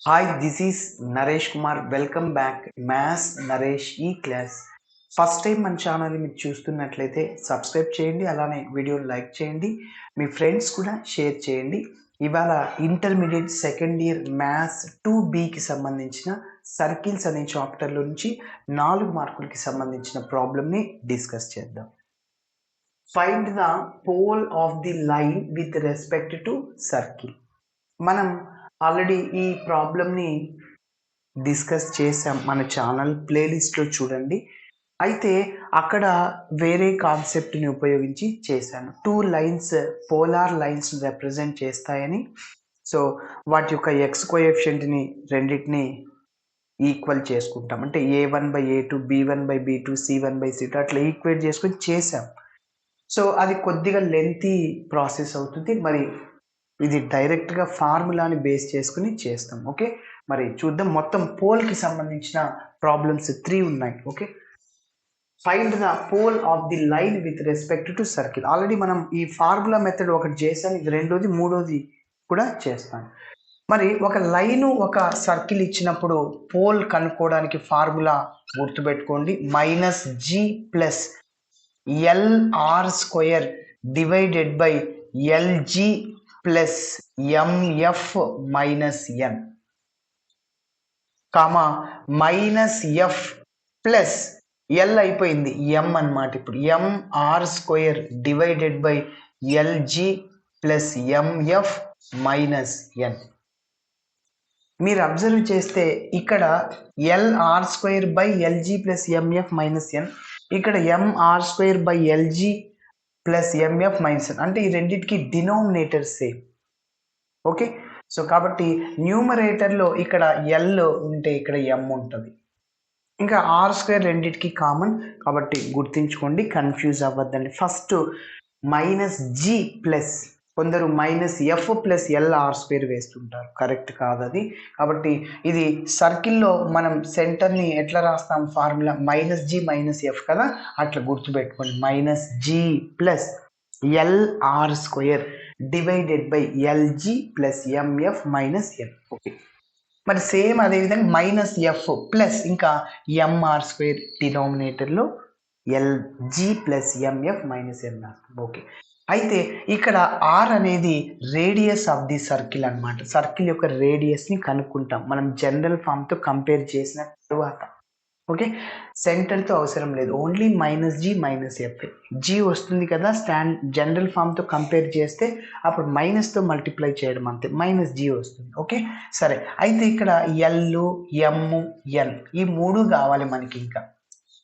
Hi, this is Naresh Kumar. Welcome back maths Naresh ఈ class. First time మన ఛానల్ని మీరు చూస్తున్నట్లయితే సబ్స్క్రైబ్ చేయండి, అలానే వీడియోని లైక్ చేయండి, మీ ఫ్రెండ్స్ కూడా షేర్ చేయండి. ఇవాళ ఇంటర్మీడియట్ సెకండ్ ఇయర్ మ్యాథ్స్ 2Bకి సంబంధించిన సర్కిల్స్ అనే చాప్టర్లో నుంచి 4 మార్కులకి సంబంధించిన ప్రాబ్లమ్ని డిస్కస్ చేద్దాం. Find the pole of the line with respect to circle. మనం ఆల్రెడీ ఈ ప్రాబ్లమ్ని డిస్కస్ చేసాం, మన ఛానల్ ప్లేలిస్ట్లో చూడండి. అయితే అక్కడ వేరే కాన్సెప్ట్ని ఉపయోగించి చేశాను. 2 లైన్స్ పోలార్ లైన్స్ రిప్రజెంట్ చేస్తాయని, సో వాటి యొక్క ఎక్స్ కోఎఫిషియంట్ని రెండింటిని ఈక్వల్ చేసుకుంటాం. అంటే A1/A2, B1/B2, C1/C2 అట్లా ఈక్వేట్ చేసుకొని చేసాం. సో అది కొద్దిగా లెంతీ ప్రాసెస్ అవుతుంది. మరి ఇది డైరెక్ట్గా ఫార్ములాని బేస్ చేసుకుని చేస్తాం. ఓకే, మరి చూద్దాం. మొత్తం పోల్కి సంబంధించిన ప్రాబ్లమ్స్ 3 ఉన్నాయి. Okay, find the pole of the line with respect to circle. Already మనం ఈ ఫార్ములా మెథడ్ ఒకటి చేసాం, ఇది రెండోది, మూడోది కూడా చేస్తాను. మరి ఒక లైను ఒక సర్కిల్ ఇచ్చినప్పుడు పోల్ కనుక్కోవడానికి ఫార్ములా గుర్తుపెట్టుకోండి. -G plus LR² divided by LG plus MF minus N, comma -F plus L అయిపోయింది M అన్నమాట. ఇప్పుడు MR² divided by LG plus MF minus N. మీరు అబ్జర్వ్ చేస్తే ఇక్కడ LR² by LG plus MF minus N, ఇక్కడ MR² by LG plus MF minus N. అంటే ఈ రెండింటికి డినోమినేటర్ సేమ్. ఓకే, సో కాబట్టి న్యూమరేటర్లో ఇక్కడ L ఉంటే ఇక్కడ M ఉంటుంది. ఇంకా R² రెండింటికి కామన్ కాబట్టి గుర్తుంచుకోండి, కన్ఫ్యూజ్ అవ్వద్దండి. ఫస్ట్ -G ప్లస్, కొందరు -F ప్లస్ LR² వేస్తుంటారు, కరెక్ట్ కాదు అది. కాబట్టి ఇది సర్కిల్లో మనం సెంటర్ని ఎట్లా రాస్తాం, ఫార్ములా -G -F కదా, అట్లా గుర్తుపెట్టుకోండి. -G plus LR² divided by LG plus MF minus N. Okay, మరి సేమ్ అదేవిధంగా -F ప్లస్ ఇంకా MR² డినామినేటర్లో LG plus MF minus N. Okay, అయితే ఇక్కడ R అనేది రేడియస్ ఆఫ్ ది సర్కిల్ అన్నమాట. సర్కిల్ యొక్క రేడియస్ని కనుక్కుంటాం మనం జనరల్ ఫామ్తో కంపేర్ చేసిన తర్వాత. ఓకే, సెంటర్తో అవసరం లేదు, ఓన్లీ -G -F. G వస్తుంది కదా జనరల్ ఫామ్తో కంపేర్ చేస్తే, అప్పుడు మైనస్తో మల్టిప్లై చేయడం అంతే, -G వస్తుంది. ఓకే, సరే. అయితే ఇక్కడ L, M, N ఈ 3 కావాలి మనకి. ఇంకా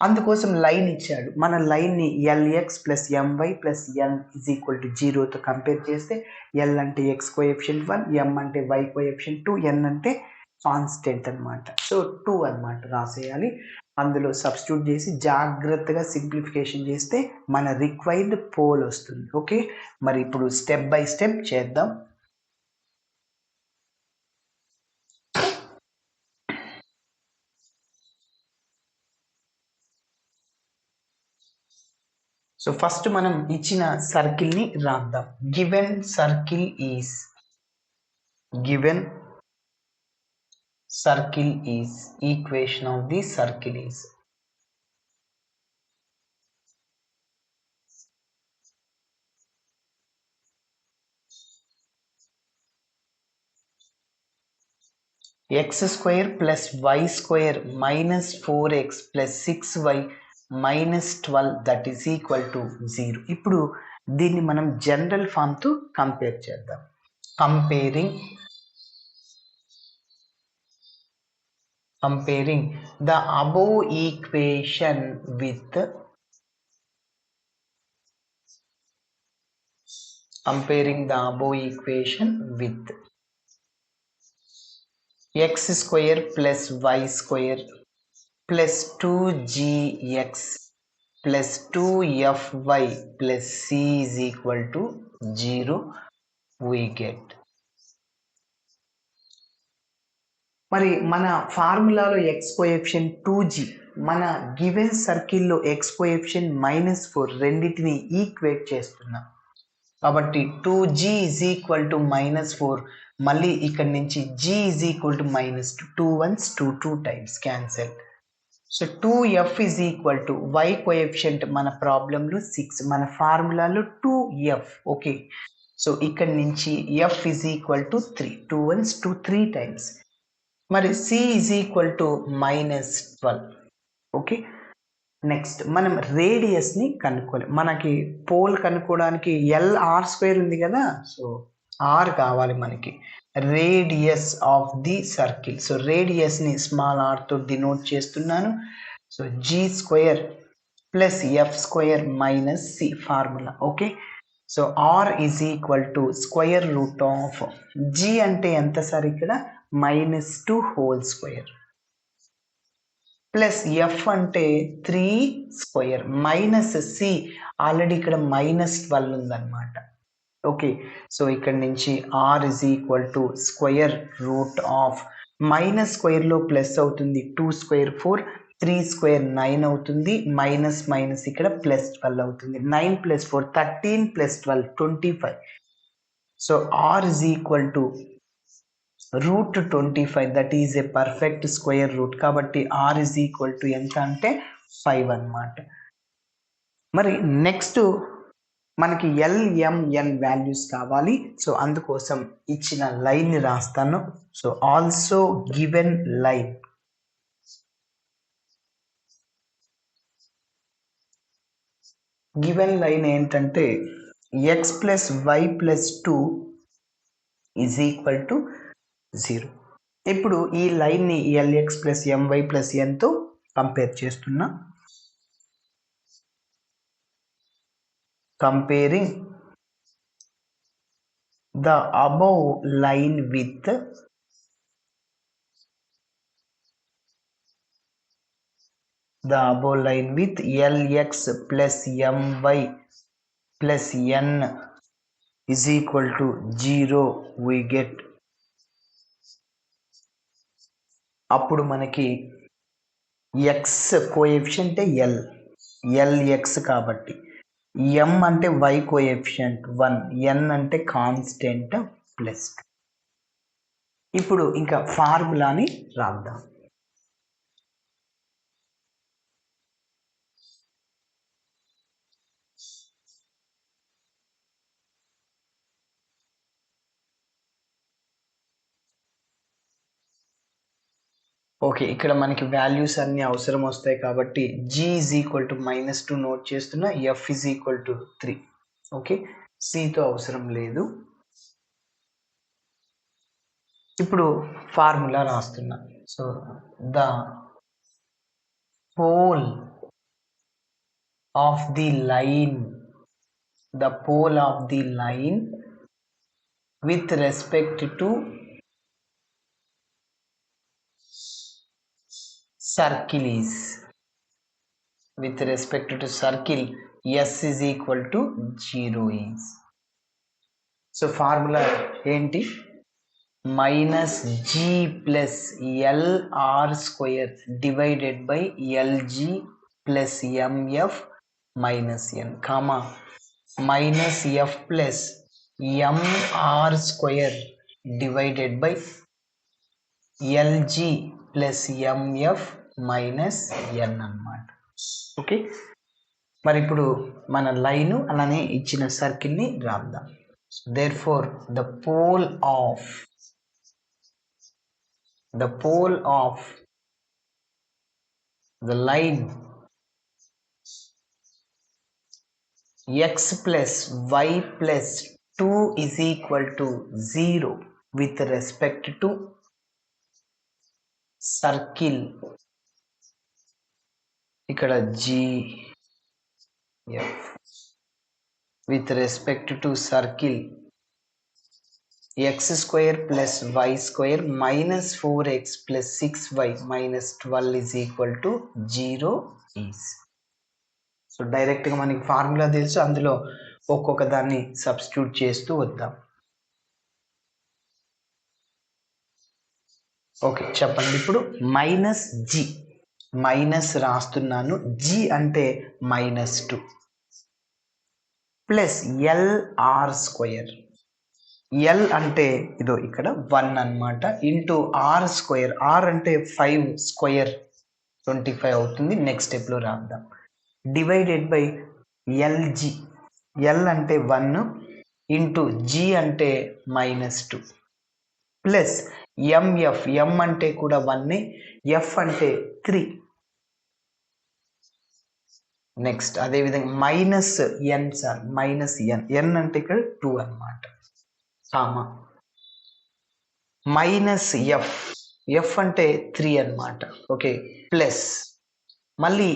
అందుకోసం లైన్ ఇచ్చాడు. మన లైన్ని LX plus MY plus N is equal to 0తో కంపేర్ చేస్తే, L అంటే X కోఎఫిషియంట్ 1, M అంటే Y కోఎఫిషియంట్ 2, N అంటే కాన్స్టెంట్ అనమాట. సో 2 అనమాట రాసేయాలి. అందులో సబ్స్టిట్యూట్ చేసి జాగ్రత్తగా సింప్లిఫికేషన్ చేస్తే మన రిక్వైర్డ్ పోల్ వస్తుంది. ఓకే, మరి ఇప్పుడు స్టెప్ బై స్టెప్ చేద్దాం. సో ఫస్ట్ మనం ఇచ్చిన సర్కిల్ని రాద్దాం. Given circle is equation of the circle is x² plus y² minus 4x plus 6y minus 12 that is equal to 0. ఇప్పుడు దీన్ని మనం జనరల్ ఫామ్తో కంపేర్ చేద్దాం. Comparing the above equation with x² plus y² plus 2gx plus 2fy plus c is equal to 0 we get. మరి మన ఫార్ములాలో x coefficient 2g, మన given సర్కిల్లో x coefficient -4, రెండింటిని equate చేస్తున్నాం. కాబట్టి 2g ఈజ్ ఈక్వల్ టు -4 మళ్ళీ ఇక్కడ నుంచి g is equal to -2 2 1s 2 2 times cancel. So 2f is equal to y coefficient మన ప్రాబ్లంలో 6, మన ఫార్ములాలో 2f. ఓకే, సో ఇక్కడ నుంచి f is equal to 3 2 1s 2 3 times. మరి c is equal to -12. Okay, next మనం రేడియస్ని కనుక్కోవాలి. మనకి పోల్ కనుక్కోవడానికి LR² ఉంది కదా, సో R కావాలి మనకి, radius of the circle. So రేడియస్ని స్మాల్ r తో డినోట్ చేస్తున్నాను. So g² plus f² - c formula. Okay, so r is equal to square root of g అంటే ఎంత సార్ ఇక్కడ -2 హోల్ స్క్వేర్ ప్లస్ f అంటే 3 square minus c already ఇక్కడ -12 ఉందన్నమాట. Okay, so ఇక్కడ నుంచి r is equal to square root of స్క్వేర్లో plus అవుతుంది 2 స్క్వేర్ 4 3 స్క్వేర్ 9 అవుతుంది, మైనస్ ఇక్కడ +12 అవుతుంది. 9 + 4 13 + 12 25. So r is equal to √25, that is a perfect square root. కాబట్టి r ఇజ్ ఈక్వల్ టు ఎంత అంటే 5 అన్నమాట. మరి నెక్స్ట్ మనకి LMN వాల్యూస్ కావాలి. సో అందుకోసం ఇచ్చిన లైన్ని రాస్తాను. So also given line, given line ఏంటంటే x + y + 2 is equal to 0. ఇప్పుడు ఈ లైన్ని LX + MY + N తో కంపేర్ చేస్తున్నా. Comparing the above line with LX + MY + N is equal to 0, we get. అప్పుడు మనకి x కోఎఫిషియంట్ LX కాబట్టి, m అంటే y కోఎఫిషియంట్ 1, n అంటే కాన్స్టెంట్ +2. ఇప్పుడు ఇంకా ఫార్ములాని రాద్దాం. ఓకే, ఇక్కడ మనకి వాల్యూస్ అన్ని అవసరం వస్తాయి కాబట్టి g is equal to -2 note చేస్తున్నా, f is equal to 3. Okay, cతో అవసరం లేదు. ఇప్పుడు ఫార్ములా రాస్తున్నా. So the pole of the line with respect to circle is, with respect to circle, s is equal to 0 is. So formula ఏంటి, -g plus LR² divided by LG plus MF minus N, comma -f plus MR² divided by LG plus MF minus N అన్నమాట. Okay, మరి ఇప్పుడు మన line అలానే ఇచ్చిన సర్కిల్ని రాద్దాం. Therefore the pole of the line x plus y plus 2 is equal to 0 with respect to circle. ఇక్కడ GF with respect to circle x² plus y² minus 4x plus 6y minus 12 is equal to 0 is. So డైరెక్ట్గా మనకి formula తెలుసు, అందులో ఒక్కొక్క దాన్ని substitute చేస్తూ వద్దాం. Okay, చెప్పండి. ఇప్పుడు -g మైనస్ రాస్తున్నాను, g అంటే -2 ప్లస్ LR² ఎల్ అంటే ఇదో ఇక్కడ 1 అన్నమాట ఇంటూ ఆర్ స్క్వేర్, ఆర్ అంటే 5 స్క్వేర్ 25 అవుతుంది. నెక్స్ట్ స్టెప్లో రాద్దాం. డివైడెడ్ బై ఎల్జి, ఎల్ అంటే 1 ఇంటూ జి అంటే -2 ప్లస్ ఎంఎఫ్, ఎం అంటే కూడా 1, ఎఫ్ అంటే 3. నెక్స్ట్ అదేవిధంగా మైనస్ ఎన్ సార్, మైనస్ ఎన్ అంటే ఇక్కడ 2 అన్నమాట, కామా మైనస్ ఎఫ్ అంటే 3 అన్నమాట. ఓకే, ప్లస్ మళ్ళీ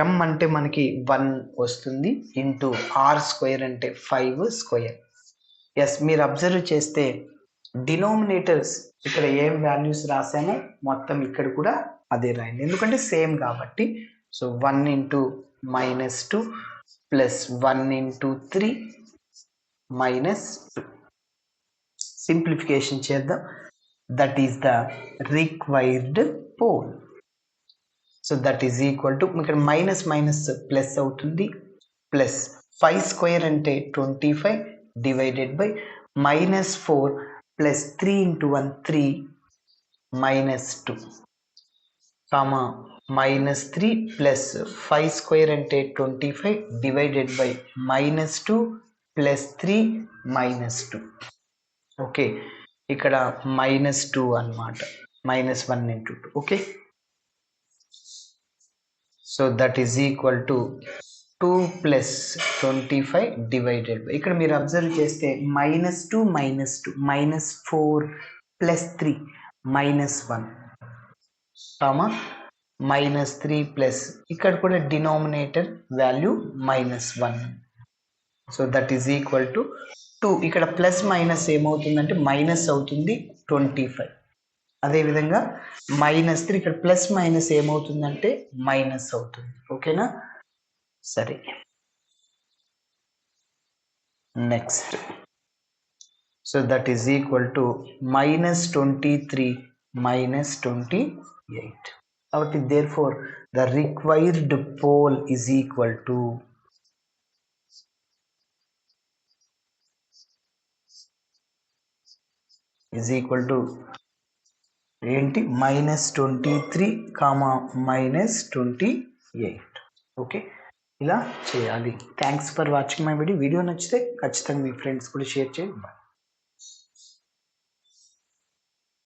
ఎం అంటే మనకి 1 వస్తుంది ఇంటూ ఆర్ స్క్వేర్ అంటే 5 స్క్వేర్. ఎస్, మీరు అబ్జర్వ్ చేస్తే డినోమినేటర్స్ ఇక్కడ ఏం వాల్యూస్ రాసామో మొత్తం ఇక్కడ కూడా అదే రాయండి, ఎందుకంటే సేమ్ కాబట్టి. So 1 into -2 plus 1 into 3 -2. Simplification చేద్దాం. That is the required pole. So that is equal to, ఇక్కడ మైనస్ మైనస్ ప్లస్ అవుతుంది, ప్లస్ 5 స్క్వేర్ అంటే 25 divided by -4 plus 3 into 1 3 -2 comma -3 plus 5 square అంటే 25 డివైడెడ్ బై -2 ప్లస్ 3 -2. ఓకే, ఇక్కడ -2 అన్నమాట, -1 into 2. Okay, so that is equal to 2 plus 25 divided by, ఇక్కడ మీరు observe చేస్తే -2 -4 plus 3 -1 comma -3 plus ఇక్కడ కూడా denominator value -1. So that is equal to 2. ఇక్కడ plus minus ఏమవుతుందంటే మైనస్ అవుతుంది 25. అదేవిధంగా -3 ఇక్కడ ప్లస్ మైనస్ ఏమవుతుందంటే మైనస్ అవుతుంది. ఓకేనా, సరే. Next, so that is equal to -23 -28. కాబట్టి therefore the required pole is equal to ఏంటి, -23 -28. ఓకే, ఇలా చేయాలి. Thanks for watching my video. Video నచ్చితే ఖచ్చితంగా మీ ఫ్రెండ్స్ కూడా షేర్ చేయండి.